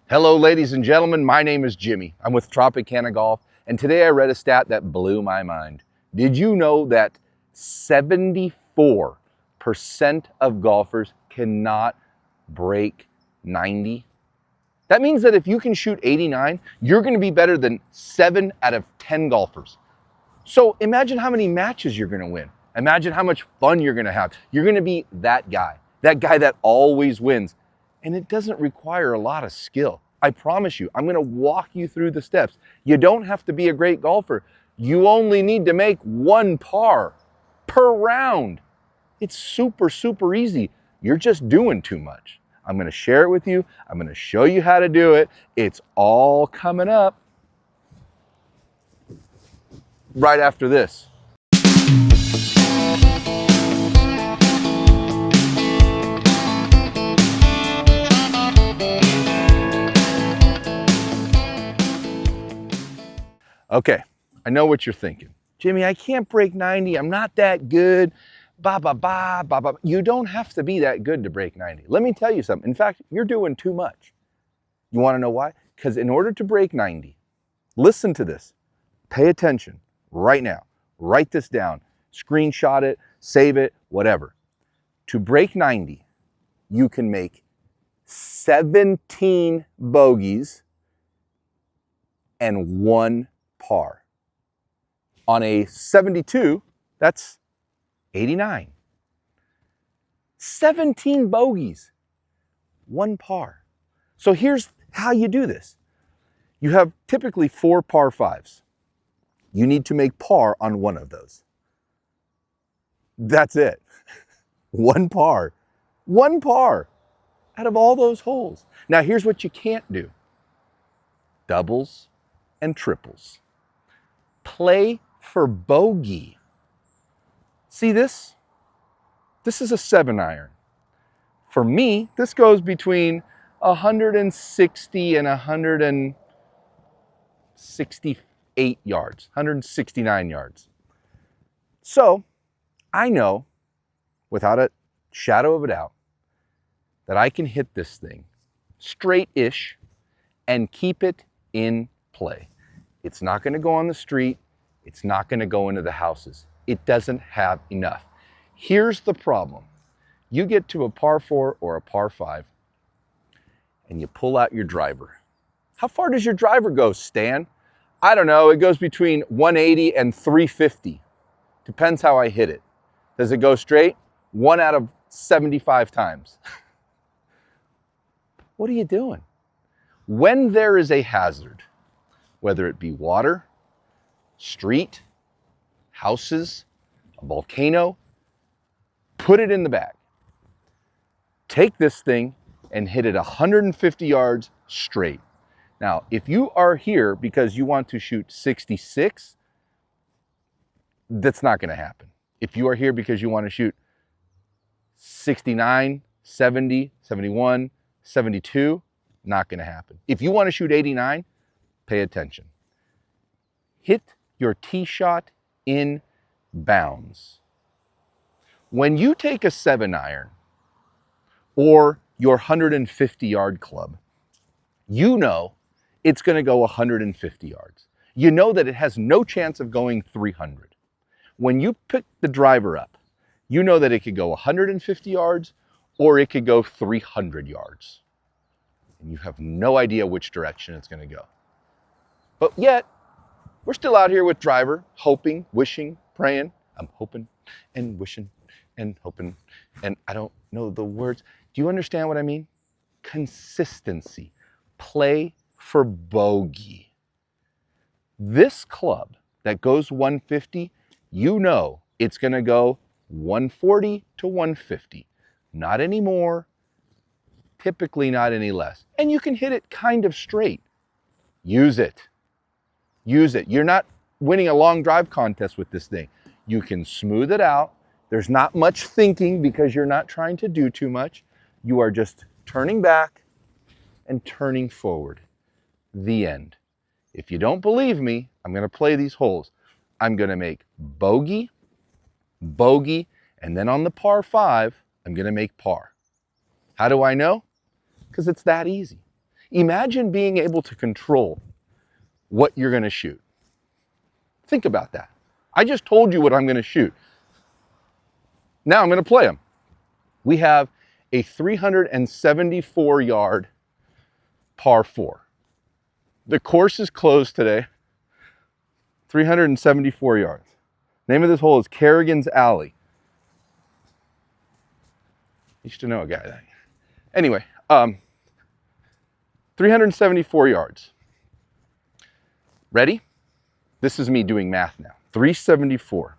Hello, ladies and gentlemen. My name is Jimmy. I'm with Tropicana Golf, and today I read a stat that blew my mind. Did you know that 74% of golfers cannot break 90? That means that if you can shoot 89, you're going to be better than 7 out of 10 golfers. So imagine how many matches you're going to win. Imagine how much fun you're going to have. You're going to be that guy that always wins. And it doesn't require a lot of skill. I promise you, I'm going to walk you through the steps. You don't have to be a great golfer. You only need to make one par per round. It's super, super easy. You're just doing too much. I'm going to share it with you. I'm going to show you how to do it. It's all coming up right after this. Okay, I know what you're thinking. Jimmy, I can't break 90. I'm not that good. Ba, ba, ba, ba, ba. You don't have to be that good to break 90. Let me tell you something. In fact, you're doing too much. You want to know why? Because in order to break 90, listen to this. Pay attention right now. Write this down. Screenshot it, save it, whatever. To break 90, you can make 17 bogeys and 1 par. On a 72, that's 89. 17 bogeys, 1 par. So here's how you do this. You have typically 4 par 5s. You need to make par on one of those. That's it. 1 par. 1 par out of all those holes. Now here's what you can't do. Doubles and triples. Play for bogey. See this? This is a 7-iron. For me, this goes between 160 and 168 yards, 169 yards. So I know, without a shadow of a doubt, that I can hit this thing straight-ish and keep it in play. It's not going to go on the street. It's not going to go into the houses. It doesn't have enough. Here's the problem. You get to a par 4 or a par 5 and you pull out your driver. How far does your driver go, Stan? I don't know. It goes between 180 and 350. Depends how I hit it. Does it go straight? 1 out of 75 times. What are you doing? When there is a hazard, whether it be water, street, houses, a volcano, put it in the bag. Take this thing and hit it 150 yards straight. Now, if you are here because you want to shoot 66, that's not going to happen. If you are here because you want to shoot 69, 70, 71, 72, not going to happen. If you want to shoot 89, pay attention. Hit your tee shot in bounds. When you take a 7-iron or your 150-yard club, you know it's going to go 150 yards. You know that it has no chance of going 300. When you pick the driver up, you know that it could go 150 yards or it could go 300 yards. And you have no idea which direction it's going to go. But yet, we're still out here with driver, hoping, wishing, praying. I'm hoping and wishing and hoping, and I don't know the words. Do you understand what I mean? Consistency. Play for bogey. This club that goes 150, you know it's going to go 140 to 150. Not any more, typically not any less. And you can hit it kind of straight. Use it. Use it. You're not winning a long drive contest with this thing. You can smooth it out. There's not much thinking because you're not trying to do too much. You are just turning back and turning forward. The end. If you don't believe me, I'm going to play these holes. I'm going to make bogey, bogey, and then on the par 5, I'm going to make par. How do I know? Because it's that easy. Imagine being able to control what you're going to shoot. Think about that. I just told you what I'm going to shoot. Now I'm going to play them. We have a 374 yard par 4. The course is closed today. 374 yards. Name of this hole is Kerrigan's Alley. Used to know a guy. Anyway, 374 yards. Ready? This is me doing math now. 374.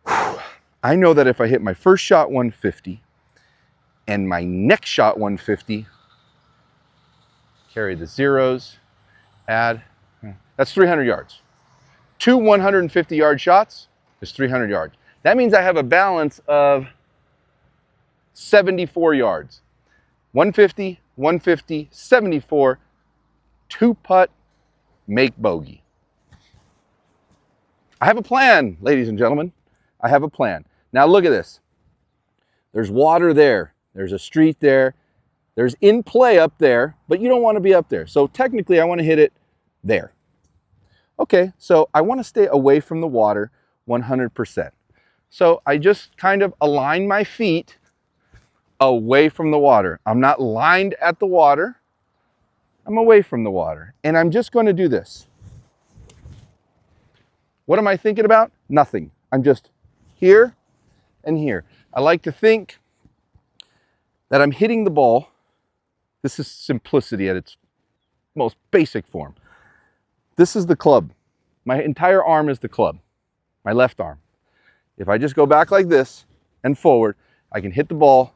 Whew. I know that if I hit my first shot 150 and my next shot 150, carry the zeros, add, that's 300 yards. 2 150-yard shots is 300 yards. That means I have a balance of 74 yards. 150, 150, 74, 2-putt, make bogey. I have a plan, ladies and gentlemen. I have a plan. Now look at this. There's water there. There's a street there. There's in play up there, but you don't want to be up there. So technically I want to hit it there. Okay, so I want to stay away from the water 100%. So I just kind of align my feet away from the water. I'm not lined at the water. I'm away from the water. And I'm just going to do this. What am I thinking about? Nothing. I'm just here and here. I like to think that I'm hitting the ball. This is simplicity at its most basic form. This is the club. My entire arm is the club, my left arm. If I just go back like this and forward, I can hit the ball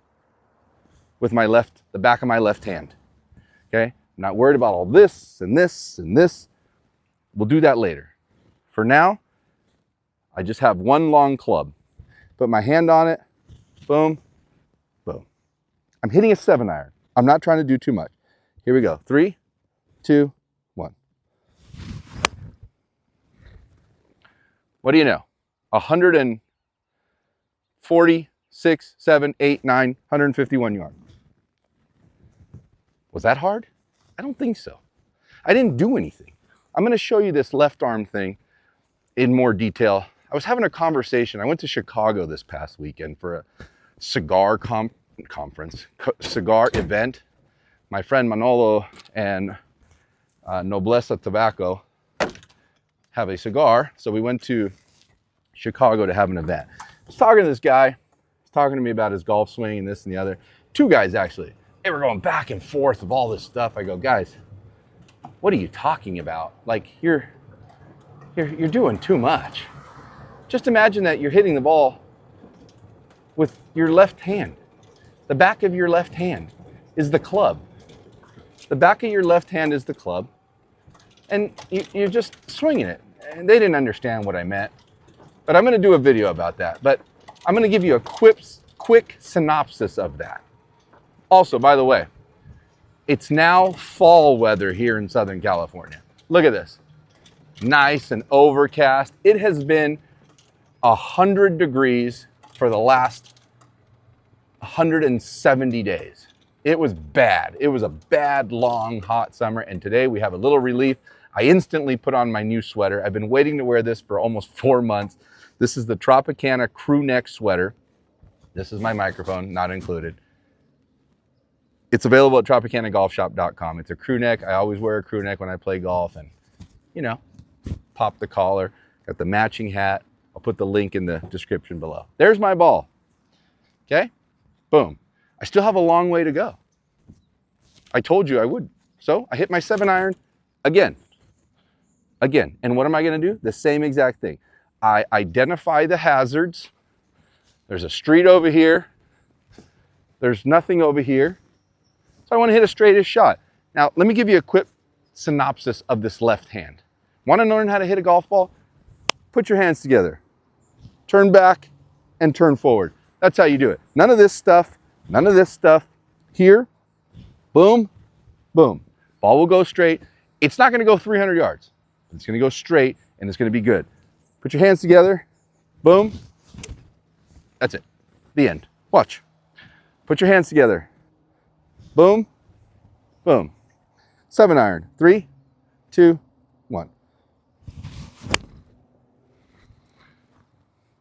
with my left, the back of my left hand. Okay? I'm not worried about all this and this and this. We'll do that later. For now, I just have one long club. Put my hand on it, boom, boom. I'm hitting a 7-iron. I'm not trying to do too much. Here we go. 3, 2, 1. What do you know? 146, 7, 8, 9, 151 yards. Was that hard? I don't think so. I didn't do anything. I'm going to show you this left arm thing in more detail. I was having a conversation. I went to Chicago this past weekend for a cigar cigar event. My friend Manolo and Nobleza Tobacco have a cigar. So we went to Chicago to have an event. I was talking to this guy. He's talking to me about his golf swing and this and the other. 2 guys, actually. They were going back and forth of all this stuff. I go, guys, what are you talking about? Like, you're doing too much. Just imagine that you're hitting the ball with your left hand. The back of your left hand is the club. The back of your left hand is the club. And you're just swinging it. And they didn't understand what I meant. But I'm going to do a video about that. But I'm going to give you a quick synopsis of that. Also, by the way, it's now fall weather here in Southern California. Look at this. Nice and overcast. It has been 100 degrees for the last 170 days. It was bad. It was a bad, long, hot summer. And today we have a little relief. I instantly put on my new sweater. I've been waiting to wear this for almost 4 months. This is the Tropicana crew neck sweater. This is my microphone, not included. It's available at tropicanagolfshop.com. It's a crew neck. I always wear a crew neck when I play golf, and, you know, pop the collar, got the matching hat. I'll put the link in the description below. There's my ball. Okay? Boom. I still have a long way to go. I told you I would. So I hit my 7-iron again. And what am I going to do? The same exact thing. I identify the hazards. There's a street over here. There's nothing over here. So I want to hit a straightest shot. Now, let me give you a quick synopsis of this left hand. Want to learn how to hit a golf ball? Put your hands together. Turn back and turn forward. That's how you do it. None of this stuff. None of this stuff. Here. Boom. Boom. Ball will go straight. It's not going to go 300 yards. It's going to go straight, and it's going to be good. Put your hands together. Boom. That's it. The end. Watch. Put your hands together. Boom. Boom. 7 iron. 3, 2, 1.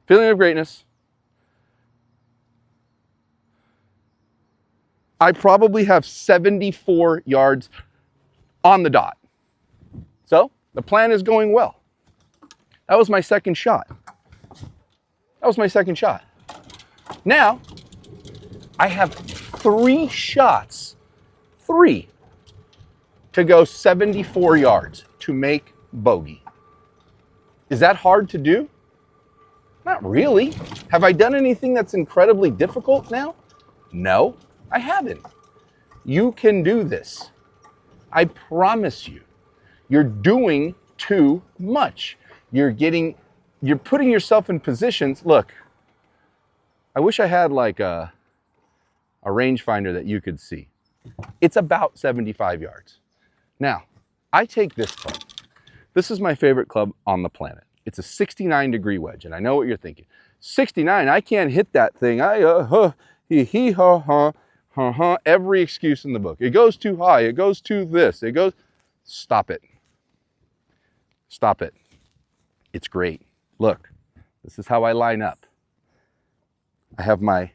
Feeling of greatness. I probably have 74 yards on the dot. So the plan is going well. That was my second shot. Now, I have 3 shots, 3, to go 74 yards to make bogey. Is that hard to do? Not really. Have I done anything that's incredibly difficult now? No, I haven't. You can do this. I promise you. You're doing too much. You're putting yourself in positions. Look, I wish I had like a rangefinder that you could see. It's about 75 yards. Now, I take this club. This is my favorite club on the planet. It's a 69-degree wedge, and I know what you're thinking. 69, I can't hit that thing. Every excuse in the book. It goes too high. It goes too this. It goes. Stop it. Stop it. It's great. Look, this is how I line up. I have my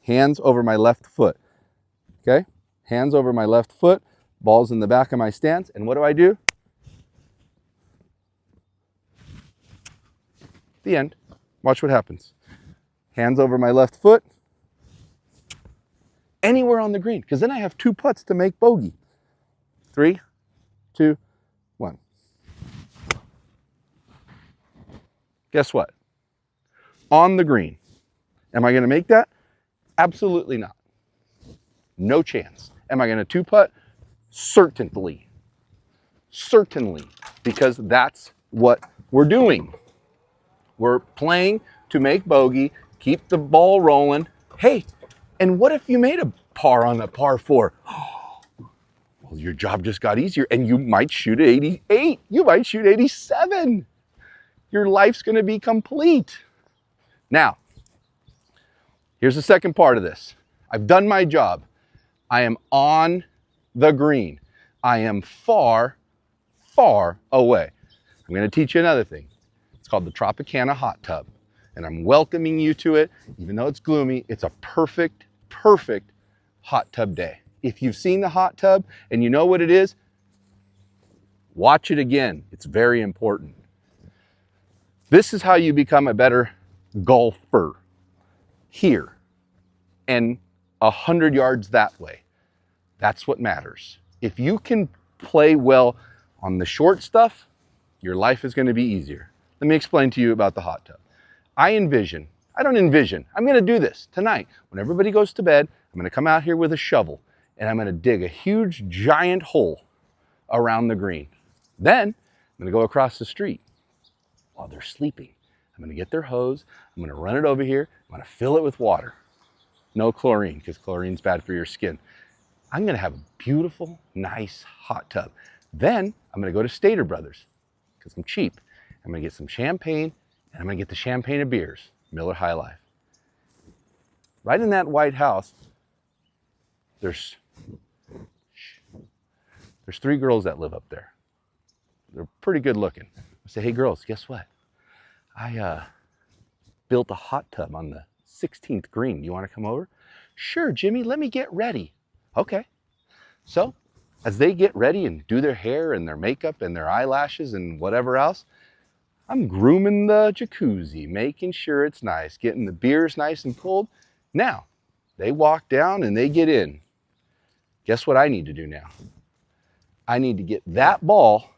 hands over my left foot. Okay? Hands over my left foot. Ball's in the back of my stance. And what do? The end. Watch what happens. Hands over my left foot. Anywhere on the green, because then I have 2 putts to make bogey. 3, 2, 1. Guess what? On the green. Am I going to make that? Absolutely not. No chance. Am I going to 2-putt? Certainly. Certainly. Because that's what we're doing. We're playing to make bogey, keep the ball rolling. Hey, and what if you made a par on a par 4? Well, your job just got easier, and you might shoot at 88. You might shoot 87. Your life's going to be complete. Now, here's the second part of this. I've done my job. I am on the green. I am far, far away. I'm going to teach you another thing. It's called the Tropicana hot tub. And I'm welcoming you to it. Even though it's gloomy, it's a perfect, perfect hot tub day. If you've seen the hot tub and you know what it is, watch it again. It's very important. This is how you become a better golfer. Here and 100 yards that way. That's what matters. If you can play well on the short stuff, your life is going to be easier. Let me explain to you about the hot tub. I'm going to do this tonight. When everybody goes to bed, I'm going to come out here with a shovel and I'm going to dig a huge, giant hole around the green. Then I'm going to go across the street while they're sleeping. I'm going to get their hose. I'm going to run it over here. I'm going to fill it with water. No chlorine, because chlorine's bad for your skin. I'm going to have a beautiful, nice hot tub. Then I'm going to go to Stater Brothers, because I'm cheap. I'm going to get some champagne, and I'm going to get the champagne of beers, Miller High Life. Right in that white house, there's 3 girls that live up there. They're pretty good looking. I say, hey girls, guess what? I built a hot tub on the 16th green. You want to come over? Sure, Jimmy, let me get ready. Okay. So as they get ready and do their hair and their makeup and their eyelashes and whatever else, I'm grooming the jacuzzi, making sure it's nice, getting the beers nice and cold. Now, they walk down and they get in. Guess what I need to do now? I need to get that ball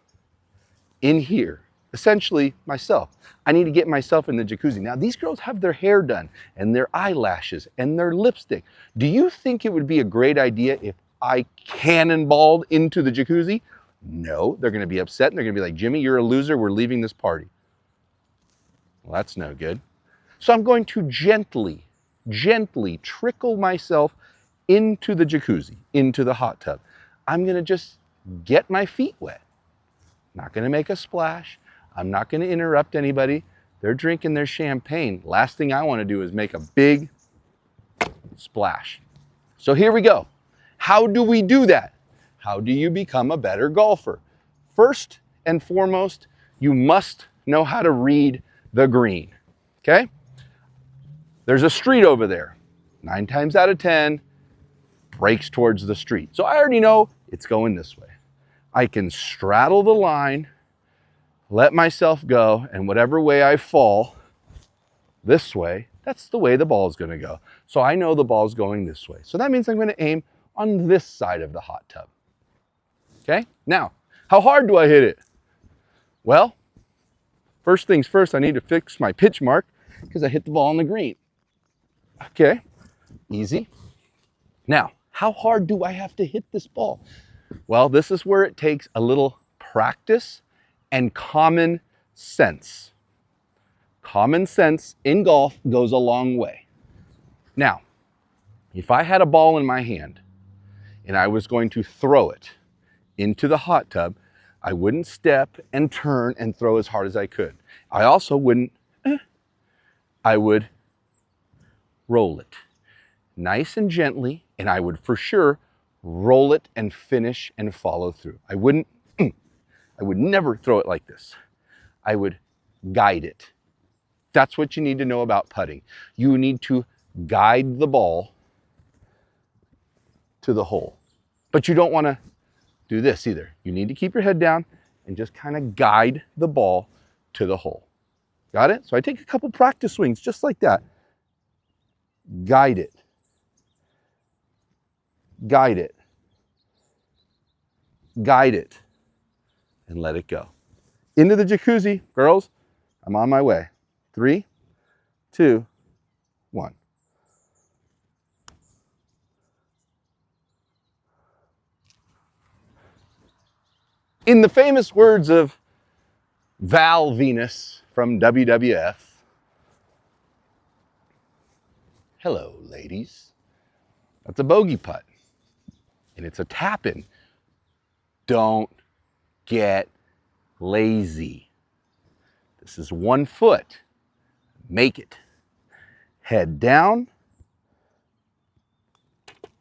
in here. Essentially, myself. I need to get myself in the jacuzzi. Now, these girls have their hair done and their eyelashes and their lipstick. Do you think it would be a great idea if I cannonballed into the jacuzzi? No, they're going to be upset and they're going to be like, Jimmy, you're a loser. We're leaving this party. Well, that's no good. So I'm going to gently trickle myself into the jacuzzi, into the hot tub. I'm going to just get my feet wet. Not going to make a splash. I'm not going to interrupt anybody. They're drinking their champagne. Last thing I want to do is make a big splash. So here we go. How do we do that? How do you become a better golfer? First and foremost, you must know how to read the green, okay? There's a street over there. 9 times out of 10, breaks towards the street. So I already know it's going this way. I can straddle the line, let myself go, and whatever way I fall, this way, that's the way the ball is going to go. So I know the ball's going this way. So that means I'm going to aim on this side of the hot tub. Okay? Now, how hard do I hit it? Well, first things first, I need to fix my pitch mark because I hit the ball on the green. Okay, easy. Now, how hard do I have to hit this ball? Well, this is where it takes a little practice and common sense. Common sense in golf goes a long way. Now, if I had a ball in my hand and I was going to throw it into the hot tub, I wouldn't step and turn and throw as hard as I could. I also wouldn't, I would roll it nice and gently, and I would for sure roll it and finish and follow through. I would never throw it like this. I would guide it. That's what you need to know about putting. You need to guide the ball to the hole. But you don't want to do this either. You need to keep your head down and just kind of guide the ball to the hole. Got it? So I take a couple practice swings just like that. Guide it. Guide it. Guide it. And let it go. Into the jacuzzi, girls. I'm on my way. 3, 2, 1. In the famous words of Val Venus from WWF, hello, ladies. That's a bogey putt. And it's a tap-in. Don't get lazy. This is 1 foot. Make it. Head down.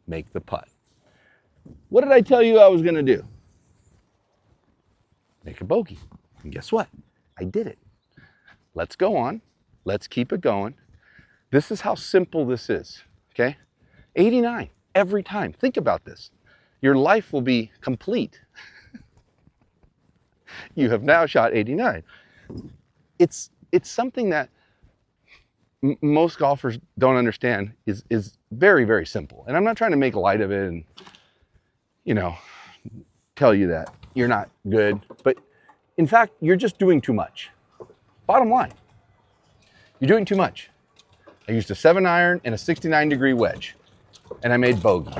Make the putt. What did I tell you I was going to do? Make a bogey. And guess what? I did it. Let's go on. Let's keep it going. This is how simple this is, okay? 89 every time. Think about this. Your life will be complete. You have now shot 89. It's something that most golfers don't understand is very, very simple. And I'm not trying to make light of it and, tell you that you're not good. But in fact, you're just doing too much. Bottom line, you're doing too much. I used a 7-iron and a 69-degree wedge, and I made bogey.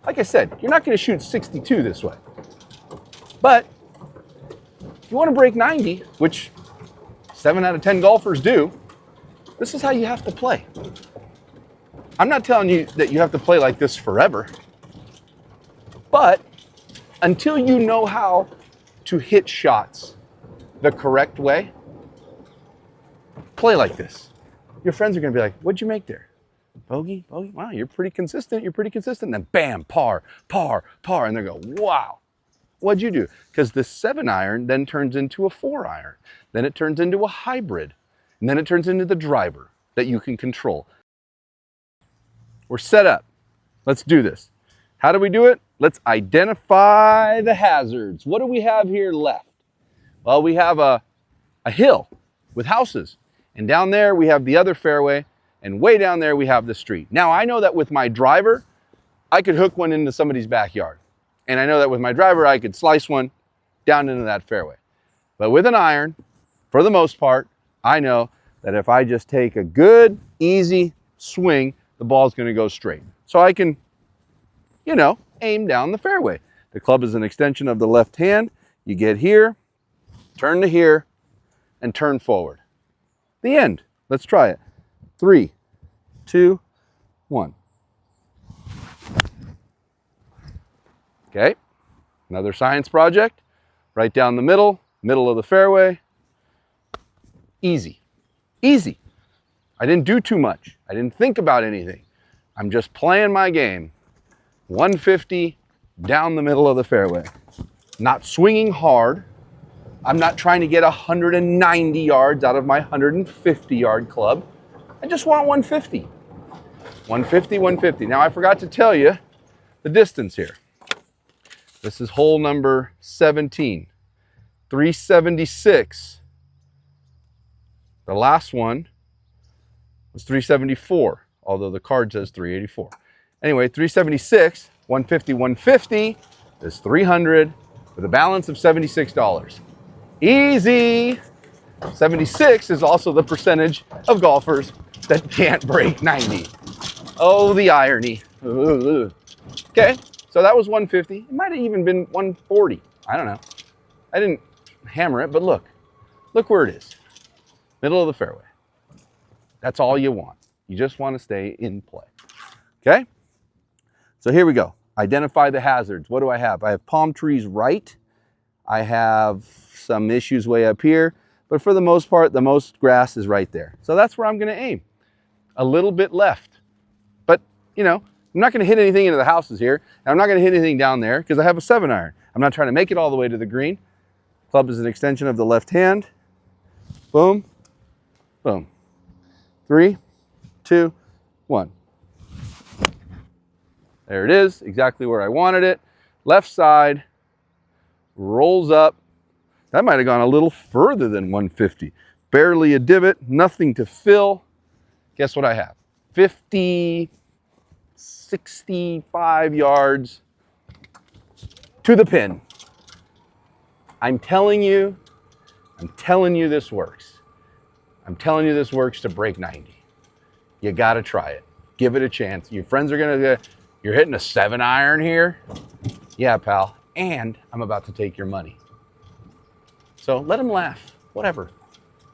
Like I said, you're not going to shoot 62 this way. But if you want to break 90, which 7 out of 10 golfers do, this is how you have to play. I'm not telling you that you have to play like this forever, but until you know how to hit shots the correct way, play like this. Your friends are going to be like, what'd you make there? Bogey? Bogey? Wow, you're pretty consistent. You're pretty consistent. And then bam, par, par, par. And they go, wow, what'd you do? Because the 7-iron then turns into a 4-iron. Then it turns into a hybrid. And then it turns into the driver that you can control. We're set up. Let's do this. How do we do it? Let's identify the hazards. What do we have here left? Well, we have a hill with houses. And down there we have the other fairway. And way down there we have the street. Now I know that with my driver, I could hook one into somebody's backyard. And I know that with my driver, I could slice one down into that fairway. But with an iron, for the most part, I know that if I just take a good, easy swing, the ball's going to go straight. So I can, aim down the fairway. The club is an extension of the left hand. You get here, turn to here, and turn forward. The end. Let's try it. 3, 2, 1. Okay. Another science project. Right down the middle of the fairway. Easy. Easy. I didn't do too much. I didn't think about anything. I'm just playing my game. 150 down the middle of the fairway. Not swinging hard. I'm not trying to get 190 yards out of my 150-yard club. I just want 150. 150, 150. Now, I forgot to tell you the distance here. This is hole number 17. 376. The last one was 374, although the card says 384. Anyway, 376, 150, 150 is 300 with a balance of $76. Easy. 76 is also the percentage of golfers that can't break 90. Oh, the irony. Okay, so that was 150. It might have even been 140. I don't know. I didn't hammer it, but look where it is. Middle of the fairway. That's all you want. You just want to stay in play. Okay? So here we go. Identify the hazards. What do I have? I have palm trees right. I have some issues way up here, but for the most part, the most grass is right there. So that's where I'm going to aim. A little bit left. But, you know, I'm not going to hit anything into the houses here. And I'm not going to hit anything down there because I have a 7-iron. I'm not trying to make it all the way to the green. Club is an extension of the left hand. Boom. Boom. 3, 2, 1. There it is, exactly where I wanted it. Left side, rolls up. That might have gone a little further than 150. Barely a divot, nothing to fill. Guess what I have? 50, 65 yards to the pin. I'm telling you this works. I'm telling you this works to break 90. You got to try it. Give it a chance. Your friends are going to, you're hitting a 7-iron here? Yeah, pal. And I'm about to take your money. So let them laugh. Whatever.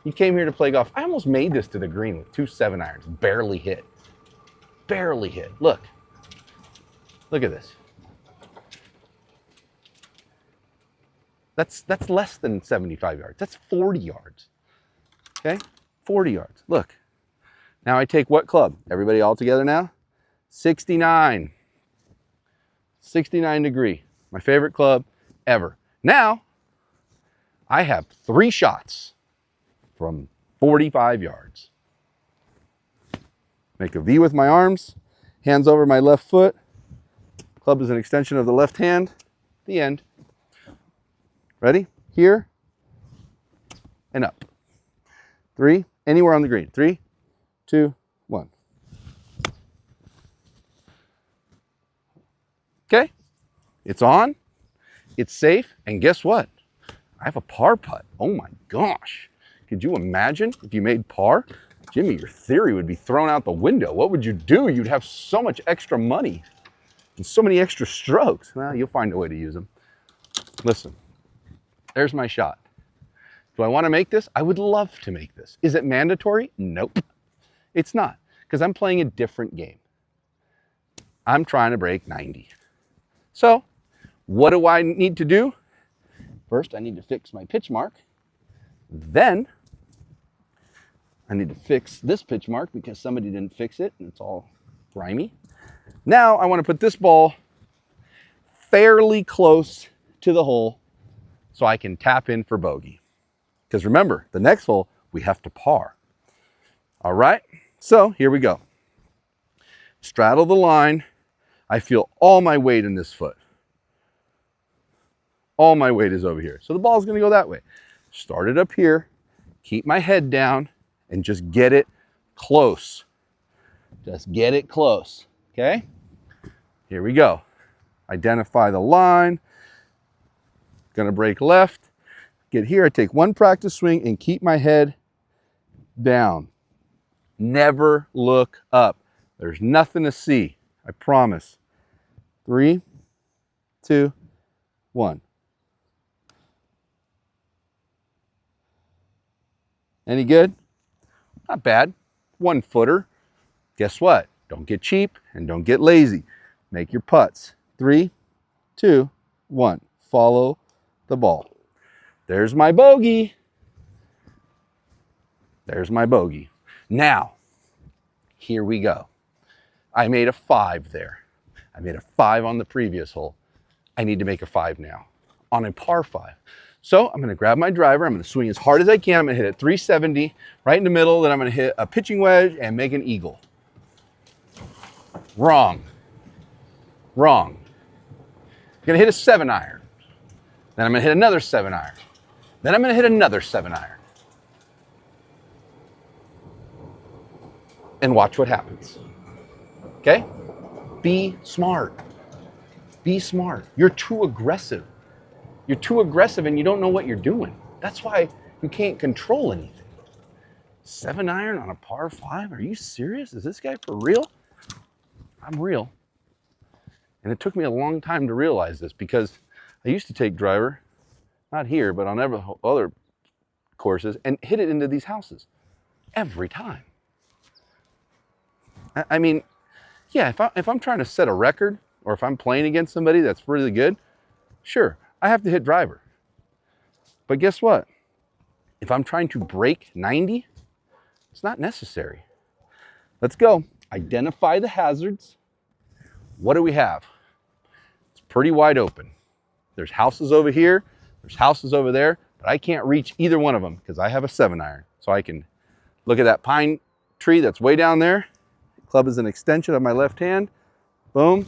You came here to play golf. I almost made this to the green with 2 7-irons. Barely hit. Barely hit. Look. Look at this. That's less than 75 yards. That's 40 yards. Okay? 40 yards. Look. Now I take what club? Everybody all together now? 69. 69 degree. My favorite club ever. Now, I have 3 shots from 45 yards. Make a V with my arms. Hands over my left foot. Club is an extension of the left hand. The end. Ready? Here and up. 3, anywhere on the green. 3, 2, 1. Okay, it's on, it's safe, and guess what? I have a par putt. Oh my gosh. Could you imagine if you made par? Jimmy, your theory would be thrown out the window. What would you do? You'd have so much extra money and so many extra strokes. Well, you'll find a way to use them. Listen, there's my shot. Do I want to make this? I would love to make this. Is it mandatory? Nope. It's not, because I'm playing a different game. I'm trying to break 90. So, what do I need to do? First, I need to fix my pitch mark. Then, I need to fix this pitch mark because somebody didn't fix it and it's all grimy. Now, I want to put this ball fairly close to the hole so I can tap in for bogey. Because remember, the next hole, we have to par. All right, so here we go. Straddle the line. I feel all my weight in this foot. All my weight is over here. So the ball's gonna go that way. Start it up here, keep my head down, and just get it close. Just get it close, okay? Here we go. Identify the line. Gonna break left. Get here, I take one practice swing and keep my head down. Never look up. There's nothing to see, I promise. 3, 2, 1. Any good? Not bad. 1 footer. Guess what? Don't get cheap and don't get lazy. Make your putts. 3, 2, 1. Follow the ball. There's my bogey. There's my bogey. Now, here we go. I made a 5 there. I made a 5 on the previous hole. I need to make a 5 now on a par 5. So I'm going to grab my driver. I'm going to swing as hard as I can. I'm going to hit it 370 right in the middle. Then I'm going to hit a pitching wedge and make an eagle. Wrong. Wrong. I'm going to hit a 7-iron. Then I'm going to hit another 7-iron. Then I'm going to hit another 7-iron. And watch what happens. Okay? Be smart. Be smart. You're too aggressive. You're too aggressive and you don't know what you're doing. That's why you can't control anything. 7-iron on a par 5? Are you serious? Is this guy for real? I'm real. And it took me a long time to realize this because I used to take driver, not here, but on other courses, and hit it into these houses every time. I mean, yeah, if I'm trying to set a record or if I'm playing against somebody that's really good, sure, I have to hit driver. But guess what? If I'm trying to break 90, it's not necessary. Let's go. Identify the hazards. What do we have? It's pretty wide open. There's houses over here. There's houses over there. But I can't reach either one of them because I have a 7-iron. So I can look at that pine tree that's way down there. Club is an extension of my left hand. Boom.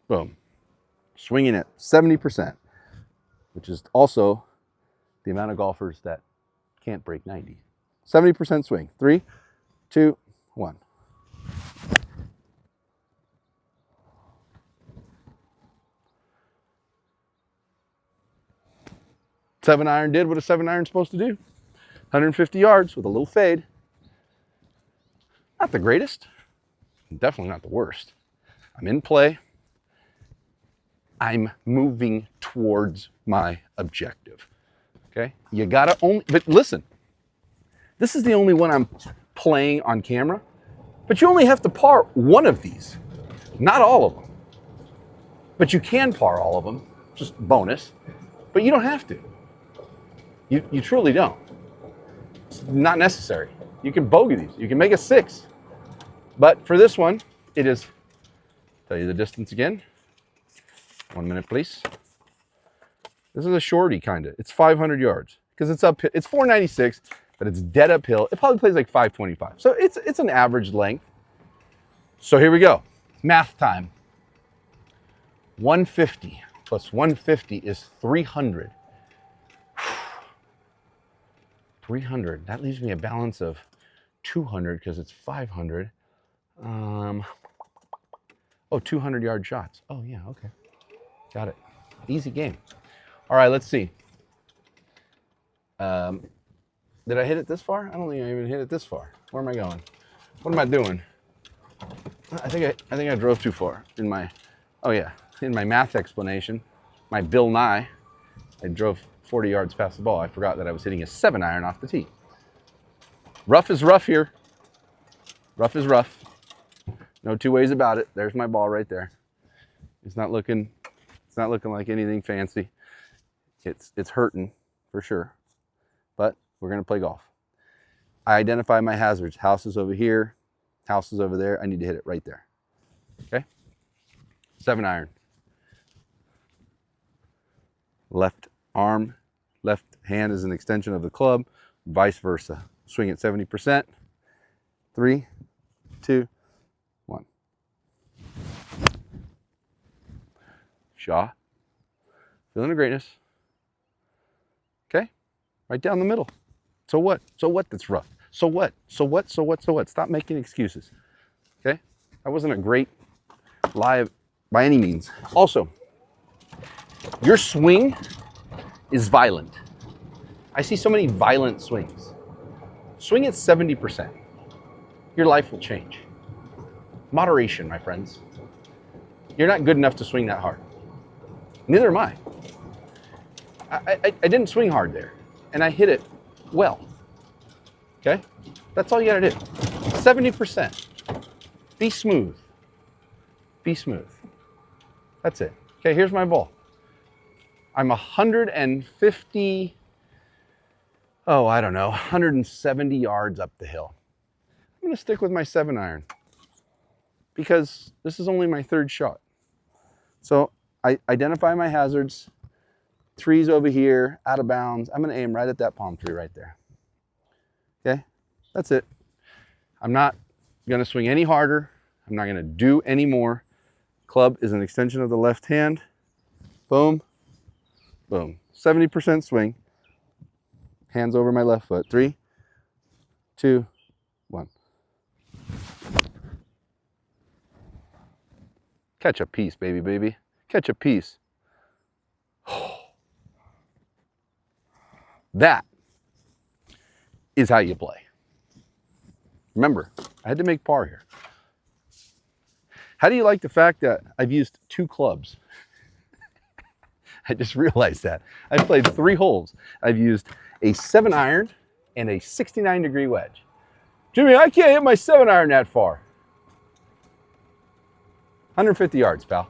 Boom. Swinging at 70%, which is also the amount of golfers that can't break 90. 70% swing. 3, 2, 1. Seven iron did what a 7-iron is supposed to do. 150 yards with a little fade. Not the greatest. Definitely not the worst. I'm in play. I'm moving towards my objective. Okay? You gotta only, but listen, this is the only one I'm playing on camera, but you only have to par one of these, not all of them. But you can par all of them, just bonus, but you don't have to. You truly don't. It's not necessary. You can bogey these. You can make a 6. But for this one, it is, tell you the distance again. 1 minute, please. This is a shorty, kind of. It's 500 yards because it's up. It's 496, but it's dead uphill. It probably plays like 525. So it's an average length. So here we go. Math time. 150 plus 150 is 300. 300. That leaves me a balance of 200 because it's 500. 200-yard shots. Oh, yeah, okay. Got it. Easy game. All right, let's see. Did I hit it this far? I don't think I even hit it this far. Where am I going? What am I doing? I think I drove too far in my, in my math explanation, my Bill Nye, I drove 40 yards past the ball. I forgot that I was hitting a 7-iron off the tee. Rough is rough here. Rough is rough. No two ways about it. There's my ball right there. It's not looking like anything fancy. It's hurting for sure, but we're gonna play golf. I identify my hazards. House is over here, house is over there. I need to hit it right there. Okay? 7-iron. Left arm, left hand is an extension of the club, vice versa. Swing at 70%. 3, 2, 1. Shaw. Feeling the greatness. Okay? Right down the middle. So what? So what that's rough? So what? So what? So what? So what? Stop making excuses. Okay? That wasn't a great lie by any means. Also, your swing is violent. I see so many violent swings. Swing at 70%. Your life will change. Moderation, my friends. You're not good enough to swing that hard. Neither am I. I didn't swing hard there, and I hit it well. Okay? That's all you gotta do. 70%. Be smooth. Be smooth. That's it. Okay, here's my ball. I'm 150, 170 yards up the hill. I'm gonna stick with my 7-iron because this is only my third shot. So I identify my hazards. Trees over here, out of bounds. I'm gonna aim right at that palm tree right there. Okay, that's it. I'm not gonna swing any harder. I'm not gonna do any more. Club is an extension of the left hand. Boom, boom. 70% swing. Hands over my left foot. 3, 2, 1. Catch a piece, baby, baby. Catch a piece. That is how you play. Remember, I had to make par here. How do you like the fact that I've used 2 clubs? I just realized that. I've played 3 holes. I've used a 7-iron and a 69-degree wedge. Jimmy, I can't hit my 7-iron that far. 150 yards, pal.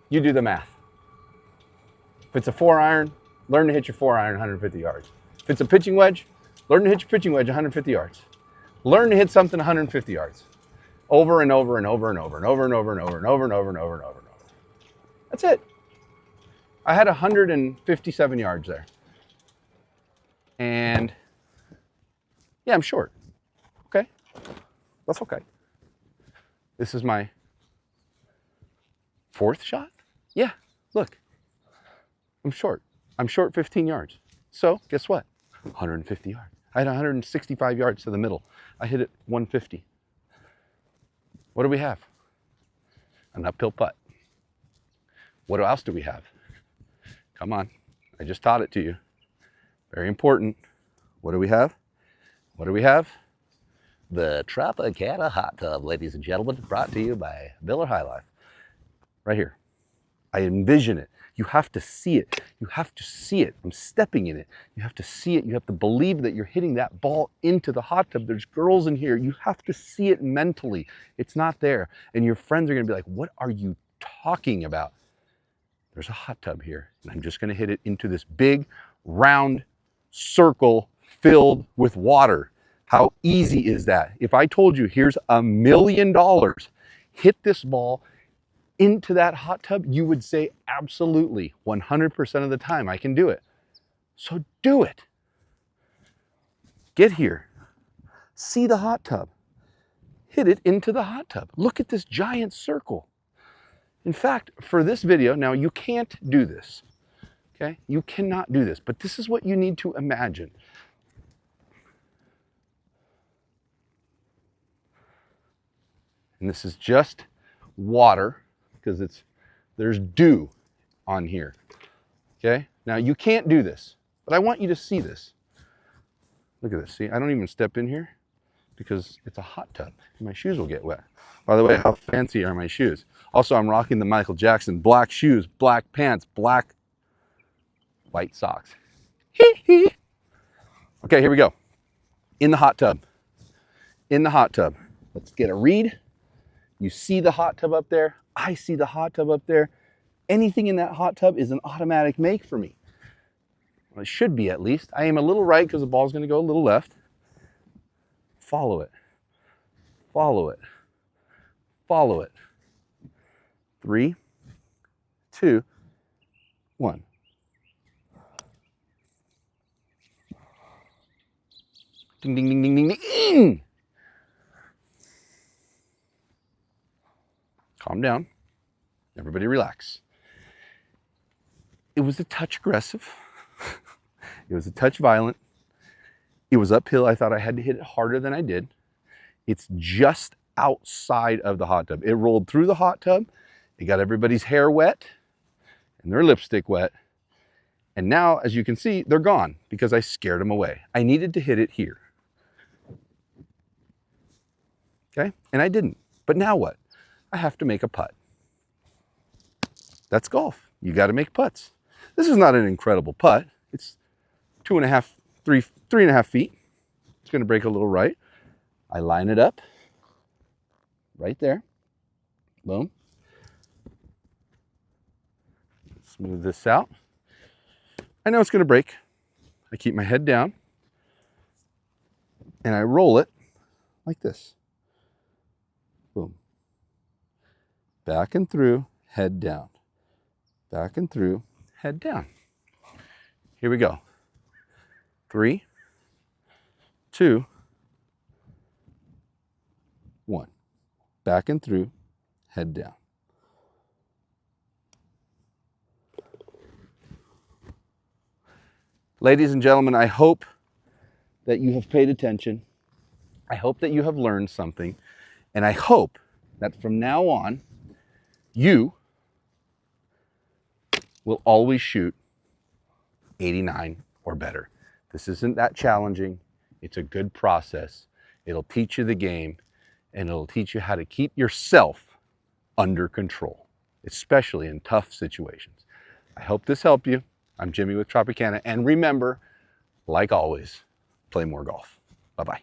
You do the math. If it's a 4-iron, learn to hit your 4-iron 150 yards. If it's a pitching wedge, learn to hit your pitching wedge 150 yards. Learn to hit something 150 yards. Over and over and over and over and over and over and over and over and over and over and over and over. That's it. I had 157 yards there. And yeah, I'm short. Okay. That's okay. This is my 4th shot? Yeah, look. I'm short. I'm short 15 yards. So guess what? 150 yards. I had 165 yards to the middle. I hit it 150. What do we have? An uphill putt. What else do we have? Come on. I just taught it to you. Very important. What do we have? What do we have? The Tropicana hot tub, ladies and gentlemen, brought to you by Miller High Life. Right here. I envision it. You have to see it. You have to see it. I'm stepping in it. You have to see it. You have to believe that you're hitting that ball into the hot tub. There's girls in here. You have to see it mentally. It's not there. And your friends are going to be like, what are you talking about? There's a hot tub here. And I'm just going to hit it into this big, round circle filled with water. How easy is that? If I told you, here's $1 million, hit this ball into that hot tub, you would say absolutely 100% of the time I can do it. So do it. Get here. See the hot tub. Hit it into the hot tub. Look at this giant circle. In fact, for this video, now you can't do this. Okay? You cannot do this, but this is what you need to imagine. And this is just water, because there's dew on here. Okay? Now you can't do this, but I want you to see this. Look at this. See, I don't even step in here because it's a hot tub and my shoes will get wet. By the way, how fancy are my shoes? Also, I'm rocking the Michael Jackson black shoes, black pants, black white socks. Okay, here we go. In the hot tub. In the hot tub. Let's get a read. You see the hot tub up there. I see the hot tub up there. Anything in that hot tub is an automatic make for me. Well, it should be at least. I aim a little right because the ball's going to go a little left. Follow it. Follow it. Follow it. 3, 2, 1. Ding, ding, ding, ding, ding, ding. Calm down. Everybody relax. It was a touch aggressive. It was a touch violent. It was uphill. I thought I had to hit it harder than I did. It's just outside of the hot tub. It rolled through the hot tub. It got everybody's hair wet and their lipstick wet. And now, as you can see, they're gone because I scared them away. I needed to hit it here. Okay? And I didn't. But now what? I have to make a putt. That's golf. You got to make putts. This is not an incredible putt. It's 2.5, 3.5 feet. It's going to break a little right. I line it up right there. Boom. Smooth this out. I know it's going to break. I keep my head down and I roll it like this. Boom. Back and through, head down. back and through, head down. Here we go. 3, 2, 1. Back and through, head down. Ladies and gentlemen, I hope that you have paid attention. I hope that you have learned something. And I hope that from now on, you will always shoot 89 or better. This isn't that challenging. It's a good process. It'll teach you the game, and it'll teach you how to keep yourself under control, especially in tough situations. I hope this helped you. I'm Jimmy with Tropicana, and remember, like always, play more golf. Bye-bye.